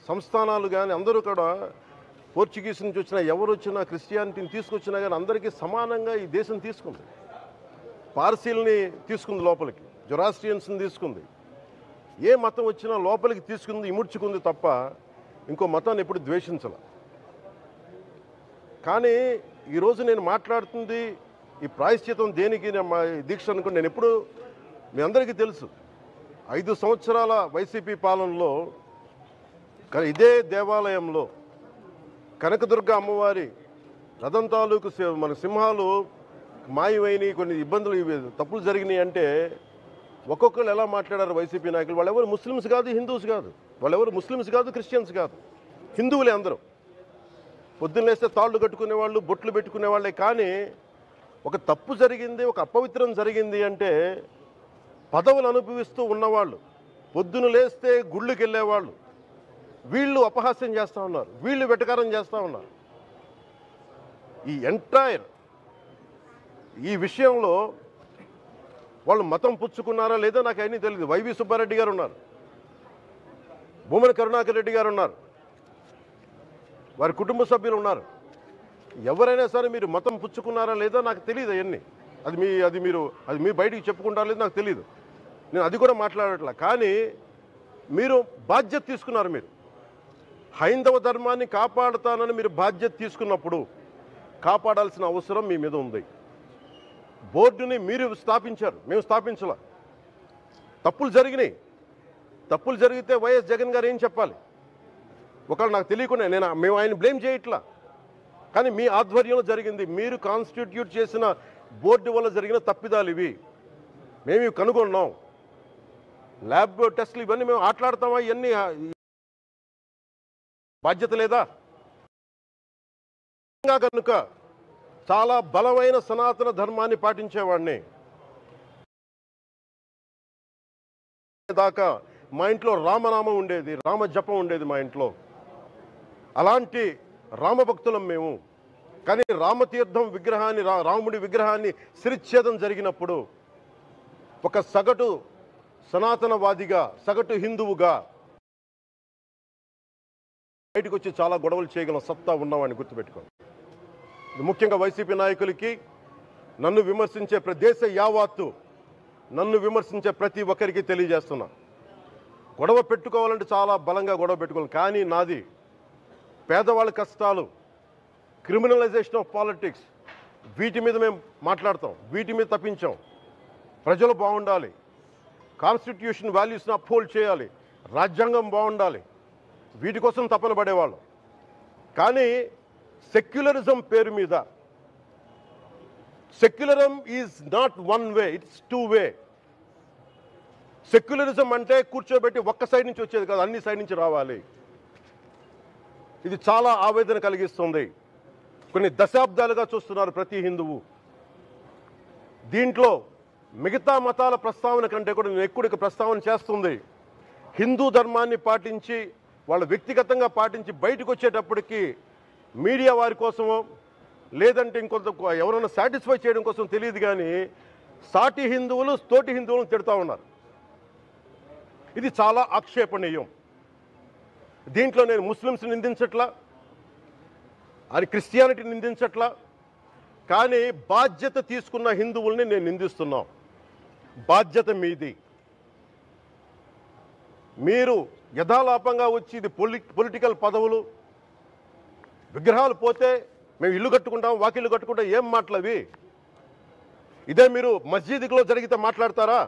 సంస్థానాలు కానీ అందరూ కూడా పోర్చుగీస్ నుంచి వచ్చినా ఎవరు వచ్చినా క్రిస్టియానిటీని తీసుకొచ్చినా కానీ అందరికీ సమానంగా ఈ దేశం తీసుకుంది. పార్సీల్ని తీసుకుంది లోపలికి, జొరాస్ట్రియన్స్ని తీసుకుంది. ఏ మతం వచ్చినా లోపలికి తీసుకుంది, ఇముడ్చుకుంది తప్ప ఇంకో మతాన్ని ఎప్పుడు ద్వేషించాల. కానీ ఈరోజు నేను మాట్లాడుతుంది ఈ ప్రాయశ్చితం దేనికి మా దీక్ష అనుకుని నేను ఎప్పుడు మీ అందరికీ తెలుసు 5 సంవత్సరాల వైసీపీ పాలనలో ఇదే దేవాలయంలో కనకదుర్గ అమ్మవారి రథం తాలూకు మన సింహాలు మాయమైనవి, కొన్ని ఇబ్బందులు తప్పులు జరిగినాయి అంటే ఒక్కొక్కరు ఎలా మాట్లాడారు వైసీపీ నాయకులు. వాళ్ళెవరు ముస్లిమ్స్ కాదు, హిందూస్ కాదు, వాళ్ళెవరు ముస్లిమ్స్ కాదు, క్రిస్టియన్స్ కాదు, హిందువులే అందరూ. పొద్దున్న లేస్తే తాళ్ళు కట్టుకునే వాళ్ళు, బొట్లు పెట్టుకునే వాళ్ళే. కానీ ఒక తప్పు జరిగింది, ఒక అపవిత్రం జరిగింది అంటే పదవులు అనుభవిస్తూ ఉన్నవాళ్ళు, పొద్దున లేస్తే గుళ్ళకి వెళ్ళేవాళ్ళు, వీళ్ళు అపహాస్యం చేస్తూ ఉన్నారు, వీళ్ళు వెటకారం చేస్తూ ఉన్నారు. ఈ ఎంటైర్ ఈ విషయంలో వాళ్ళు మతం పుచ్చుకున్నారా లేదా నాకు అన్నీ తెలియదు. వైవి సుబ్బారెడ్డి గారు ఉన్నారు, భూమన కరుణాకర్ రెడ్డి గారు ఉన్నారు, వారి కుటుంబ సభ్యులు ఉన్నారు. ఎవరైనా సరే మీరు మతం పుచ్చుకున్నారా లేదా నాకు తెలియదు. అవన్నీ అది మీ బయటికి చెప్పుకుంటారా లేదు నాకు తెలియదు. నేను అది కూడా మాట్లాడట్లా. కానీ మీరు బాధ్యత తీసుకున్నారు. మీరు హైందవ ధర్మాన్ని కాపాడుతానని మీరు బాధ్యత తీసుకున్నప్పుడు కాపాడాల్సిన అవసరం మీ మీద ఉంది. బోర్డుని మీరు స్థాపించారు, మేము స్థాపించాల. తప్పులు జరిగినాయి. తప్పులు జరిగితే వైఎస్ జగన్ గారు ఏం చెప్పాలి? ఒకవేళ నాకు తెలియకుండా మేము ఆయన బ్లేమ్ చేయట్లా. కానీ మీ ఆధ్వర్యంలో జరిగింది, మీరు కాన్స్టిట్యూట్ చేసిన బోర్డు వల్ల జరిగిన తప్పిదాలు ఇవి, మేము ఇవి కనుగొన్నాం. ల్యాబ్ టెస్టులు ఇవన్నీ మేము ఆటలాడతామా? ఇవన్నీ బాధ్యత లేదా? కనుక చాలా బలమైన సనాతన ధర్మాన్ని పాటించేవాడిని. దాకా మా ఇంట్లో రామనామం ఉండేది, రామ జపం ఉండేది మా ఇంట్లో. అలాంటి రామభక్తులం మేము. కానీ రామతీర్థం విగ్రహాన్ని, రాముడి విగ్రహాన్ని శిరచ్ఛేదం జరిగినప్పుడు ఒక సగటు సనాతనవాదిగా, సగటు హిందువుగా బయటకు వచ్చి చాలా గొడవలు చేయగల సత్తా ఉన్నవాడిని గుర్తుపెట్టుకోండి. ముఖ్యంగా వైసీపీ నాయకులకి, నన్ను విమర్శించే దేశ యావత్తు నన్ను విమర్శించే ప్రతి ఒక్కరికి తెలియజేస్తున్నా, గొడవ పెట్టుకోవాలంటే చాలా బలంగా గొడవ పెట్టుకోవాలి. కానీ నాది పేదవాళ్ళ కష్టాలు, క్రిమినలైజేషన్ ఆఫ్ పాలిటిక్స్, వీటి మీద మేము మాట్లాడతాం, వీటి మీద తప్పించాం. ప్రజలు బాగుండాలి, కాన్స్టిట్యూషన్ వాల్యూస్ని అప్హోల్డ్ చేయాలి, రాజ్యాంగం బాగుండాలి, వీటి కోసం తపన పడేవాళ్ళం. కానీ సెక్యులరిజం పేరు మీద, secularism is not one way, it's two way. Secularism అంటే కూర్చోబెట్టి ఒక్క సైడ్ నుంచి వచ్చేది కాదు, అన్ని సైడ్ నుంచి రావాలి. ఇది చాలా ఆవేదన కలిగిస్తుంది. కొన్ని దశాబ్దాలుగా చూస్తున్నారు ప్రతి హిందువు. దీంట్లో మిగతా మతాల ప్రస్తావన కంటే కూడా నేను ఎక్కువ ప్రస్తావన చేస్తుంది హిందూ ధర్మాన్ని పాటించి, వాళ్ళు వ్యక్తిగతంగా పాటించి బయటకు వచ్చేటప్పటికి మీడియా వారి కోసమో లేదంటే ఇంకొంత ఎవరైనా సాటిస్ఫై చేయడం కోసం తెలియదు, కానీ సాటి హిందువులు తోటి హిందువులను తిడుతూ ఉన్నారు. ఇది చాలా ఆక్షేపణీయం. దీంట్లో నేను ముస్లిమ్స్ నిందించట్లా, అది క్రిస్టియానిటీ నిందించట్లా, కానీ బాధ్యత తీసుకున్న హిందువుల్ని నేను నిందిస్తున్నాం. బాధ్యత మీది. మీరు యథాలాపంగా వచ్చి ఇది పొలిటికల్ పదవులు, విగ్రహాలు పోతే మేము ఇల్లు కట్టుకుంటాం, వాకిళ్ళు కట్టుకుంటాం, ఏం మాటలవి? ఇదే మీరు మస్జిద్లో జరిగితే మాట్లాడతారా?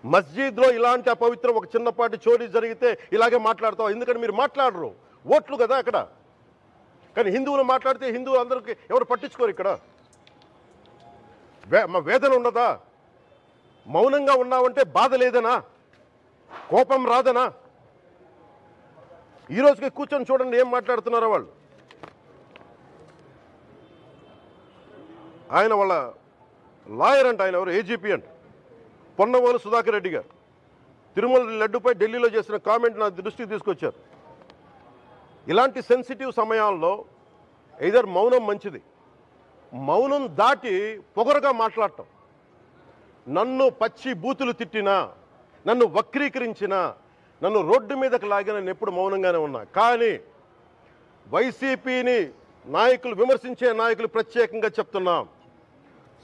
మస్జిద్లో ఇలాంటి అపవిత్రం ఒక చిన్నపాటి చోరీ జరిగితే ఇలాగే మాట్లాడతాం. ఎందుకంటే మీరు మాట్లాడరు, ఓట్లు కదా అక్కడ. కానీ హిందువులు మాట్లాడితే హిందువులు అందరికీ ఎవరు పట్టించుకోరు. ఇక్కడ మా వేదన ఉండదా? మౌనంగా ఉన్నామంటే బాధ లేదనా? కోపం రాదనా? ఈ రోజుకి కూర్చొని చూడండి ఏం మాట్లాడుతున్నారో వాళ్ళు. ఆయన వాళ్ళ లాయర్ అంట, ఆయన ఎవరు ఏజీపీ అంట, పొన్నవోలు సుధాకర్ రెడ్డి గారు తిరుమల లడ్డుపై ఢిల్లీలో చేసిన కామెంట్ నా దృష్టికి తీసుకొచ్చారు. ఇలాంటి సెన్సిటివ్ సమయాల్లో ఎయిదర్ మౌనం మంచిది, మౌనం దాటి పొగరుగా మాట్లాడటం, నన్ను పచ్చి బూతులు తిట్టినా, నన్ను వక్రీకరించినా, నన్ను రోడ్డు మీదకి లాగి నేను ఎప్పుడు మౌనంగానే ఉన్నా. కానీ వైసీపీని నాయకులు, విమర్శించే నాయకులు ప్రత్యేకంగా చెప్తున్నాం,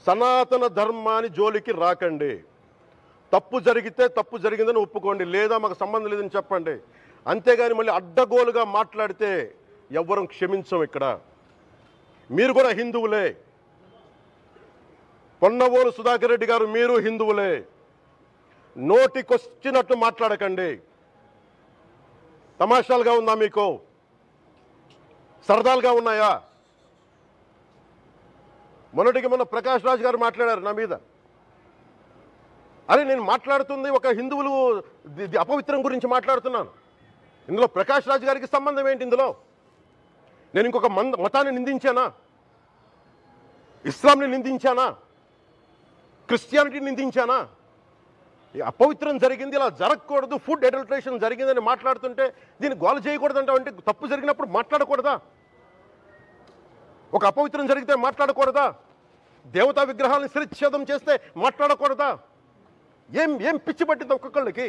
సనాతన ధర్మాన్ని జోలికి రాకండి. తప్పు జరిగితే తప్పు జరిగిందని ఒప్పుకోండి, లేదా మాకు సంబంధం లేదని చెప్పండి. అంతేగాని మళ్ళీ అడ్డగోలుగా మాట్లాడితే ఎవ్వరం క్షమించం. ఇక్కడ మీరు కూడా హిందువులే. పొన్నవోలు సుధాకర్ రెడ్డి గారు, మీరు హిందువులే. నోటికొచ్చినట్టు మాట్లాడకండి. తమాషాలుగా ఉందా మీకు? సరదాలుగా ఉన్నాయా? మొన్నటికి మొన్న ప్రకాష్ రాజ్ గారు మాట్లాడారు నా మీద. అరే, నేను మాట్లాడుతుంది ఒక హిందువులు అపవిత్రం గురించి మాట్లాడుతున్నాను. ఇందులో ప్రకాష్ రాజ్ గారికి సంబంధం ఏంటి? ఇందులో నేను ఇంకొక మతాన్ని నిందించానా? ఇస్లాంని నిందించానా? క్రిస్టియానిటీని నిందించానా? అపవిత్రం జరిగింది, ఇలా జరగకూడదు, ఫుడ్ అడల్టరేషన్ జరిగిందని మాట్లాడుతుంటే దీన్ని గోల చేయకూడదంటే, అంటే తప్పు జరిగినప్పుడు మాట్లాడకూడదా? ఒక అపవిత్రం జరిగితే మాట్లాడకూడదా? దేవతా విగ్రహాలను శిరచ్ఛేదం చేస్తే మాట్లాడకూడదా? ఏం పిచ్చి పట్టింది ఒక్కొక్కళ్ళకి?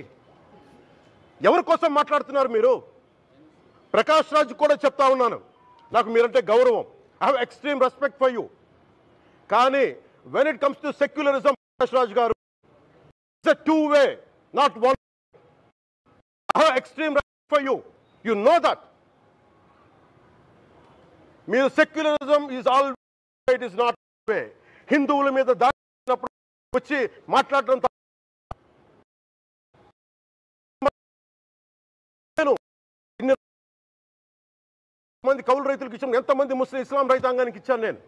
ఎవరి కోసం మాట్లాడుతున్నారు మీరు? ప్రకాష్ రాజ్ కూడా చెప్తా ఉన్నాను, నాకు మీరంటే గౌరవం. I have extreme respect for you. కానీ when it comes to secularism, Prakash Raj garu, it's a two way, not one. I have extreme respect for you. You know that. మీరు secularism is all, it is not way. హిందువుల మీద దాడినప్పుడు వచ్చి మాట్లాడడం మంది కౌలు రైతులకు ఇచ్చాను, ఎంతమంది ముస్లిం ఇస్లాం రైతాంగానికి ఇచ్చాను నేను.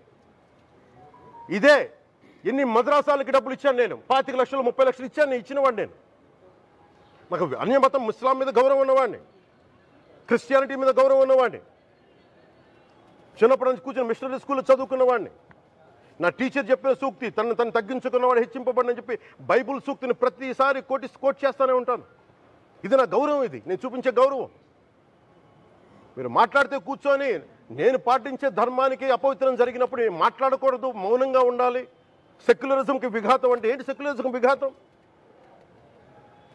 ఇదే ఎన్ని మద్రాసాలకి డబ్బులు ఇచ్చాను నేను. 25 లక్షలు 30 లక్షలు ఇచ్చాను, నేను ఇచ్చినవాడిని. నేను నాకు అన్యమతం ఇస్లాం మీద గౌరవం ఉన్నవాడిని, క్రిస్టియానిటీ మీద గౌరవం ఉన్నవాడిని. చిన్నప్పటి నుంచి కూర్చొని మిషనరీ స్కూల్లో చదువుకున్నవాడిని. నా టీచర్ చెప్పిన సూక్తి, తను తగ్గించుకున్నవాడు హెచ్చింపబడినని చెప్పి బైబుల్ సూక్తిని ప్రతిసారి కోట్ చేస్తూనే ఉంటాను. ఇది నా గౌరవం, ఇది నేను చూపించే గౌరవం. మీరు మాట్లాడితే కూర్చొని నేను పాటించే ధర్మానికి అపవిత్రం జరిగినప్పుడు మాట్లాడకూడదు, మౌనంగా ఉండాలి. సెక్యులరిజంకి విఘాతం అంటే ఏంటి? సెక్యులరిజంకి విఘాతం?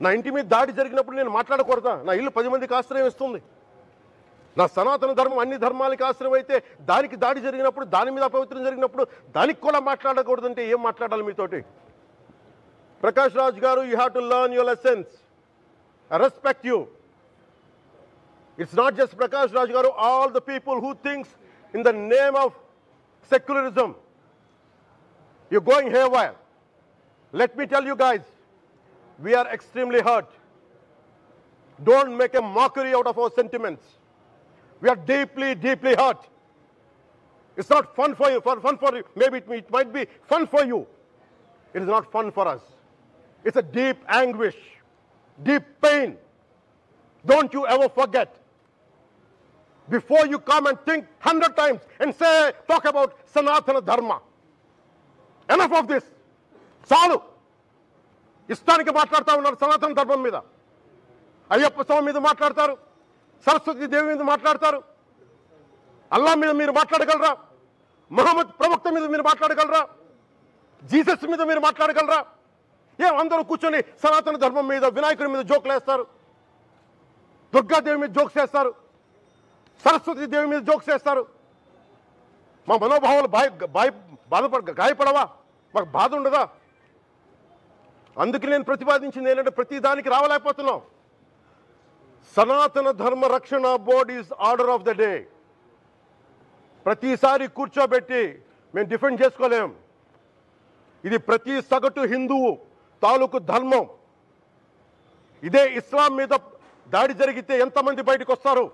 నా ఇంటి మీద దాడి జరిగినప్పుడు నేను మాట్లాడకూడదా? నా ఇల్లు 10 మందికి ఆశ్రయం ఇస్తుంది. నా సనాతన ధర్మం అన్ని ధర్మాలకి ఆశ్రయం అయితే దానికి దాడి జరిగినప్పుడు, దాని మీద అపవిత్రం జరిగినప్పుడు దానికి కూడా మాట్లాడకూడదంటే ఏం మాట్లాడాలి మీతోటి? ప్రకాష్ రాజ్ గారు, you have to learn your lessons. I respect you. It's not just Prakash Raj Garu, all the people who thinks in the name of secularism, you're going haywire. Let me tell you guys, we are extremely hurt. Don't make a mockery out of our sentiments. We are deeply, deeply hurt. It's not fun for you, maybe it might be fun for you. It is not fun for us. It's a deep anguish, deep pain. Don't you ever forget. Before you come and think 100 times and talk about Sanatana Dharma. Enough of this. Salu. ఇష్టానికి మాట్లాడుతూ ఉన్నారు సనాతన ధర్మం మీద. అయ్యప్ప స్వామి మీద మాట్లాడతారు, సరస్వతి దేవి మీద మాట్లాడతారు. అల్లా మీద మీరు మాట్లాడగలరా? మహమ్మద్ ప్రవక్త మీద మీరు మాట్లాడగలరా? జీసస్ మీద మీరు మాట్లాడగలరా? అందరూ కూర్చొని సనాతన ధర్మం మీద, వినాయకుడి మీద జోకులు వేస్తారు, దుర్గాదేవి మీద జోక్స్ వేస్తారు, సరస్వతి దేవి మీద జోక్స్ వేస్తారు. మా మనోభావాలు గాయపడవా? మాకు బాధ ఉండదా? అందుకే నేను ప్రతిపాదించింది ఏంటంటే, ప్రతి దానికి రావలేకపోతున్నాం. సనాతన ధర్మ రక్షణ board is order of the day. ప్రతిసారి కూర్చోబెట్టి మేము డిఫెండ్ చేసుకోలేం. ఇది ప్రతి సగటు హిందువు తాలూకు ధర్మం. ఇదే ఇస్లాం మీద దాడి జరిగితే ఎంతమంది బయటకు వస్తారు,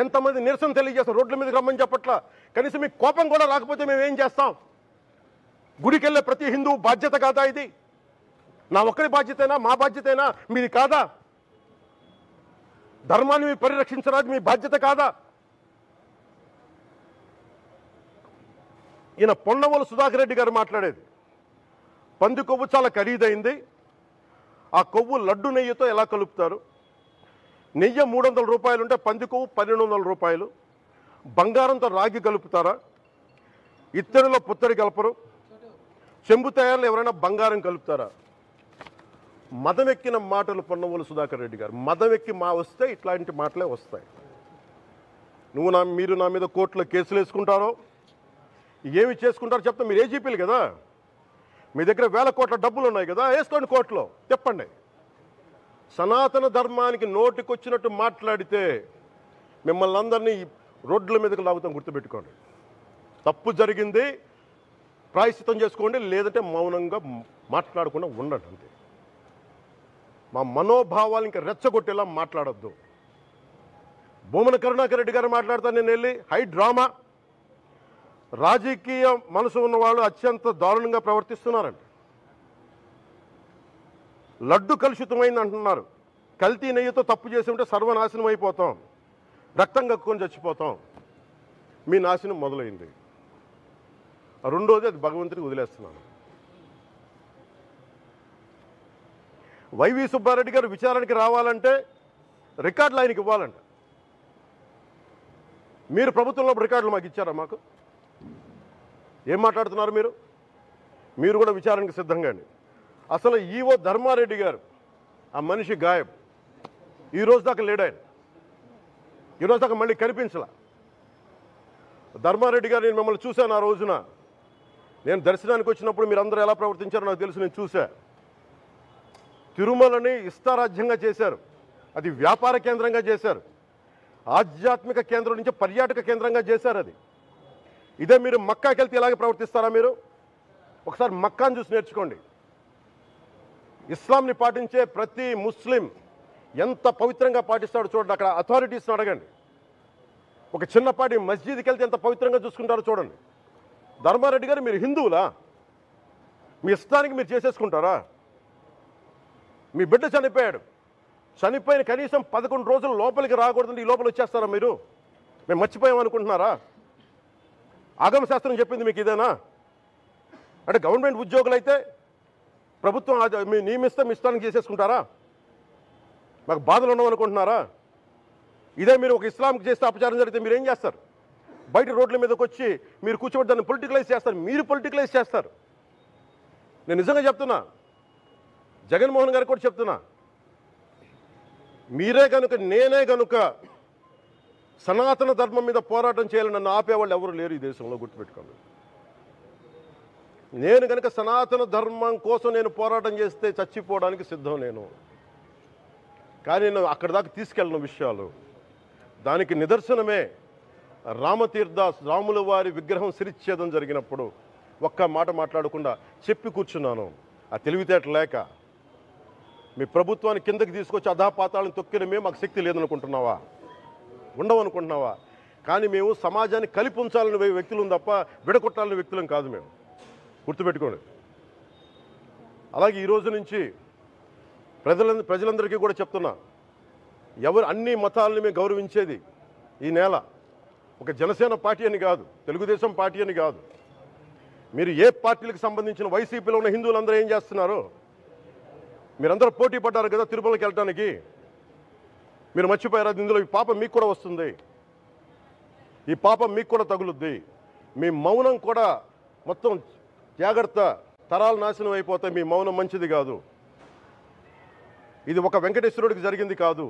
ఎంతమంది నిరసన తెలియజేస్తారు? రోడ్ల మీదకి రమ్మని చెప్పట్లా. కనీసం మీకు కోపం కూడా రాకపోతే మేము ఏం చేస్తాం? గుడికి వెళ్ళే ప్రతి హిందువు బాధ్యత కాదా ఇది? నా ఒక్కరి బాధ్యతైనా, మా బాధ్యతైనా మీది కాదా? ధర్మాన్ని మీరు పరిరక్షించడానికి మీ బాధ్యత కాదా? ఈయన పొన్నవోలు సుధాకర్ రెడ్డి గారు మాట్లాడేది, పంది కొవ్వు చాలా ఖరీదైంది, ఆ కొవ్వు లడ్డు నెయ్యితో ఎలా కలుపుతారు? నెయ్యి 300 రూపాయలు ఉంటే పంది కొవ్వు 1200 రూపాయలు. బంగారంతో రాగి కలుపుతారా? ఇత్తడిలో పుత్తడి కలపరు. చెంబు తయారులో ఎవరైనా బంగారం కలుపుతారా? మదమెక్కిన మాటలు పొన్నవోలు సుధాకర్ రెడ్డి గారు. మదమెక్కి వస్తే ఇట్లాంటి మాటలే వస్తాయి. మీరు నా మీద కోర్టులో కేసులు వేసుకుంటారో ఏమి చేసుకుంటారో చెప్తా. మీరు ఏజీపీలు కదా, మీ దగ్గర వేల కోట్ల డబ్బులు ఉన్నాయి కదా, వేసుకోండి కోర్టులో, చెప్పండి. సనాతన ధర్మానికి నోటికొచ్చినట్టు మాట్లాడితే మిమ్మల్ని అందరినీ రోడ్ల మీదకి లాగుతాం, గుర్తుపెట్టుకోండి. తప్పు జరిగింది, ప్రాయశ్చిత్తం చేసుకోండి, లేదంటే మౌనంగా మాట్లాడకుండా ఉండండి అంతే. మా మనోభావాలు ఇంకా రెచ్చగొట్టేలా మాట్లాడొద్దు. భూమన కరుణాకర్ రెడ్డి గారు మాట్లాడతాను నేను వెళ్ళి హై డ్రామా, రాజకీయ మనసు ఉన్న వాళ్ళు అత్యంత దారుణంగా ప్రవర్తిస్తున్నారండి. లడ్డు కలుషితమైంది అంటున్నారు. కల్తీ నెయ్యితో తప్పు చేసి ఉంటే సర్వనాశనం అయిపోతాం, రక్తం కక్కుని చచ్చిపోతాం. మీ నాశనం మొదలైంది. రెండోది అది భగవంతుడికి వదిలేస్తున్నాను. వైవి సుబ్బారెడ్డి గారు విచారణకి రావాలంటే రికార్డులు ఆయనకి ఇవ్వాలంట. మీరు ప్రభుత్వంలో రికార్డులు మాకు ఇచ్చారా? మాకు ఏం మాట్లాడుతున్నారు మీరు? మీరు కూడా విచారణకి సిద్ధంగా అండి. అసలు ఈవో ధర్మారెడ్డి గారు, ఆ మనిషి గాయబ్, ఈరోజు దాకా లేడు ఆయన. ఈరోజు దాకా మళ్ళీ కనిపించలా. ధర్మారెడ్డి గారు, నేను మిమ్మల్ని చూశాను ఆ రోజున. నేను దర్శనానికి వచ్చినప్పుడు మీరు అందరూ ఎలా ప్రవర్తించారో నాకు తెలుసు, నేను చూశా. తిరుమలని ఇష్టారాజ్యంగా చేశారు, అది వ్యాపార కేంద్రంగా చేశారు, ఆధ్యాత్మిక కేంద్రం నుంచి పర్యాటక కేంద్రంగా చేశారు అది. ఇదే మీరు మక్కాకి వెళ్తే ఇలాగే ప్రవర్తిస్తారా? మీరు ఒకసారి మక్కాను చూసి నేర్చుకోండి. ఇస్లాంని పాటించే ప్రతి ముస్లిం ఎంత పవిత్రంగా పాటిస్తాడో చూడండి. అక్కడ అథారిటీస్ని అడగండి. ఒక చిన్నపాటి మస్జిద్కి వెళ్తే ఎంత పవిత్రంగా చూసుకుంటారో చూడండి. ధర్మారెడ్డి గారు, మీరు హిందువులా? మీ ఇష్టానికి మీరు చేసేసుకుంటారా? మీ బిడ్డ చనిపోయాడు, చనిపోయిన కనీసం 11 రోజులు లోపలికి రాకూడదండి, ఈ లోపల వచ్చేస్తారా మీరు? మేము మర్చిపోయాం అనుకుంటున్నారా? ఆగమ శాస్త్రం చెప్పింది మీకు ఇదేనా? అంటే గవర్నమెంట్ ఉద్యోగులు అయితే ప్రభుత్వం మీ నియమిస్తే మీ ఇష్టానికి చేసేసుకుంటారా? మాకు బాధలు ఉండవు అనుకుంటున్నారా? ఇదే మీరు ఒక ఇస్లాంకి చేస్తే అపచారం జరిగితే మీరు ఏం చేస్తారు? బయట రోడ్ల మీదకి వచ్చి మీరు కూర్చోబెట్టి దాన్ని పొలిటికలైజ్ చేస్తారు. మీరు పొలిటికలైజ్ చేస్తారు. నేను నిజంగా చెప్తున్నా, జగన్మోహన్ గారికి కూడా చెప్తున్నా, మీరే కనుక, నేనే కనుక సనాతన ధర్మం మీద పోరాటం చేయాలని నన్ను ఆపేవాళ్ళు ఎవరు లేరు ఈ దేశంలో, గుర్తుపెట్టుకోండి. నేను కనుక సనాతన ధర్మం కోసం నేను పోరాటం చేస్తే చచ్చిపోవడానికి సిద్ధం నేను. కానీ నేను అక్కడి దాకా తీసుకెళ్ళిన విషయాలు, దానికి నిదర్శనమే రామతీర్థ రాముల వారి విగ్రహం శిరిచ్ఛేదం జరిగినప్పుడు ఒక్క మాట మాట్లాడకుండా చెప్పి కూర్చున్నాను. ఆ తెలివితేట లేక మీ ప్రభుత్వాన్ని కిందకి తీసుకొచ్చి అధాపాతాలను తొక్కిన మేము మాకు శక్తి లేదనుకుంటున్నావా? ఉండవనుకుంటున్నావా? కానీ మేము సమాజాన్ని కలిపి ఉంచాలని వ్యక్తులం తప్ప విడగొట్టాలని వ్యక్తులం కాదు మేము, గుర్తుపెట్టుకోండి. అలాగే ఈరోజు నుంచి ప్రజలందరికీ కూడా చెప్తున్నా, అన్ని మతాలని మేము గౌరవించేది ఈ నేల. ఒక జనసేన పార్టీ అని కాదు, తెలుగుదేశం పార్టీ అని కాదు. మీరు ఏ పార్టీలకు సంబంధించిన వైసీపీలో ఉన్న హిందువులందరూ ఏం చేస్తున్నారు? మీరందరూ పోటీ పడ్డారు కదా తిరుమలకి వెళ్ళడానికి, మీరు మర్చిపోయారు. ఇందులో ఈ పాపం మీకు కూడా వస్తుంది, ఈ పాపం మీకు కూడా తగులుద్ది. మీ మౌనం కూడా మొత్తం జాగ్రత్త, తరాలు నాశనం అయిపోతాయి. మీ మౌనం మంచిది కాదు. ఇది ఒక వెంకటేశ్వరుడికి జరిగింది కాదు.